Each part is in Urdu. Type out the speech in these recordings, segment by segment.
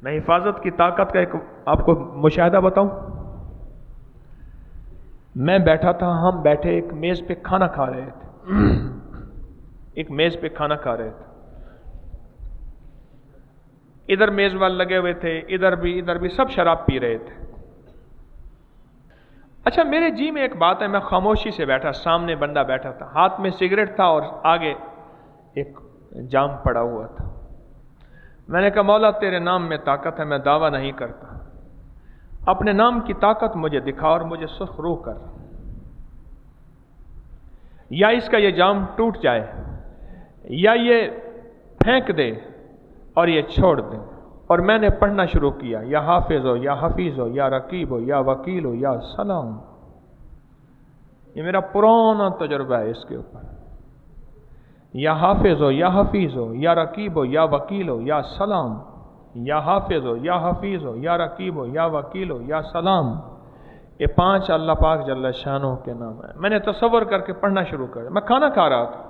میں حفاظت کی طاقت کا ایک آپ کو مشاہدہ بتاؤں. میں بیٹھا تھا، ہم بیٹھے ایک میز پہ کھانا کھا رہے تھے، ایک میز پہ کھانا کھا رہے تھے. ادھر میزبان لگے ہوئے تھے، ادھر بھی سب شراب پی رہے تھے. اچھا میرے جی میں ایک بات ہے، میں خاموشی سے بیٹھا، سامنے بندہ بیٹھا تھا، ہاتھ میں سگریٹ تھا اور آگے ایک جام پڑا ہوا تھا. میں نے کہا مولا تیرے نام میں طاقت ہے، میں دعویٰ نہیں کرتا، اپنے نام کی طاقت مجھے دکھا اور مجھے سرخ روح کر، یا اس کا یہ جام ٹوٹ جائے یا یہ پھینک دے اور یہ چھوڑ دے. اور میں نے پڑھنا شروع کیا، یا حافظ ہو یا حفیظ ہو یا رقیب ہو یا وکیل ہو یا سلام. یہ میرا پرانا تجربہ ہے اس کے اوپر. یا حافظ ہو یا حفیظ ہو یا رقیب ہو یا وکیل ہو یا سلام، یا حافظ ہو یا حفیظ ہو یا رقیب ہو یا وکیل ہو یا سلام. یہ 5 اللہ پاک جل شانہ کے نام ہے. میں نے تصور کر کے پڑھنا شروع کر دیا. میں کھانا کھا رہا تھا،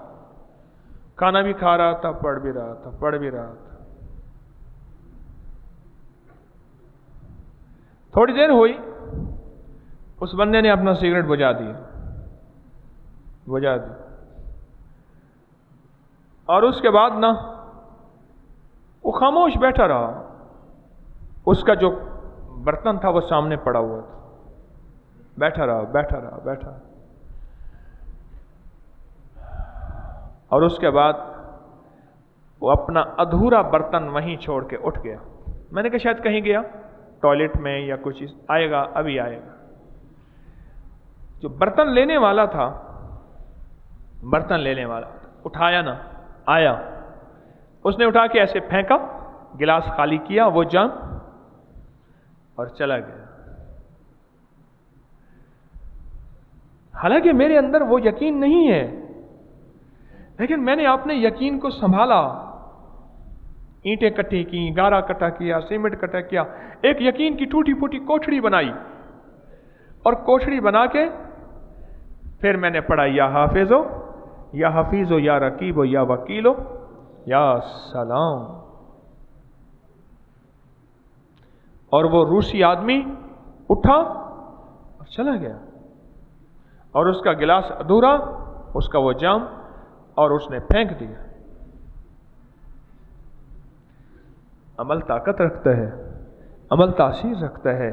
کھانا بھی کھا رہا تھا، پڑھ بھی رہا تھا. تھوڑی دیر ہوئی، اس بندے نے اپنا سگریٹ بجھا دی اور اس کے بعد نا وہ خاموش بیٹھا رہا. اس کا جو برتن تھا وہ سامنے پڑا ہوا تھا، بیٹھا رہا. اور اس کے بعد وہ اپنا ادھورا برتن وہیں چھوڑ کے اٹھ گیا. میں نے کہا شاید کہیں گیا ٹوائلٹ میں یا کچھ آئے گا، ابھی آئے گا. جو برتن لینے والا تھا اٹھایا نا، آیا، اس نے اٹھا کے ایسے پھینکا، گلاس خالی کیا وہ جام اور چلا گیا. حالانکہ میرے اندر وہ یقین نہیں ہے، لیکن میں نے اپنے یقین کو سنبھالا. اینٹیں کٹھی کی، گارا کٹا کیا، سیمنٹ کٹا کیا، ایک یقین کی ٹوٹی پھوٹی کوٹھڑی بنائی. اور کوٹھڑی بنا کے پھر میں نے پڑھا، یا حافظ ہو یا حفیظ ہو یا رقیب ہو یا وکیل ہو یا سلام. اور وہ روسی آدمی اٹھا اور چلا گیا، اور اس کا گلاس ادھورا، اس کا وہ جام، اور اس نے پھینک دیا. عمل طاقت رکھتا ہے، عمل تاثیر رکھتا ہے.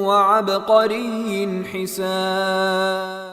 وعبقری حساب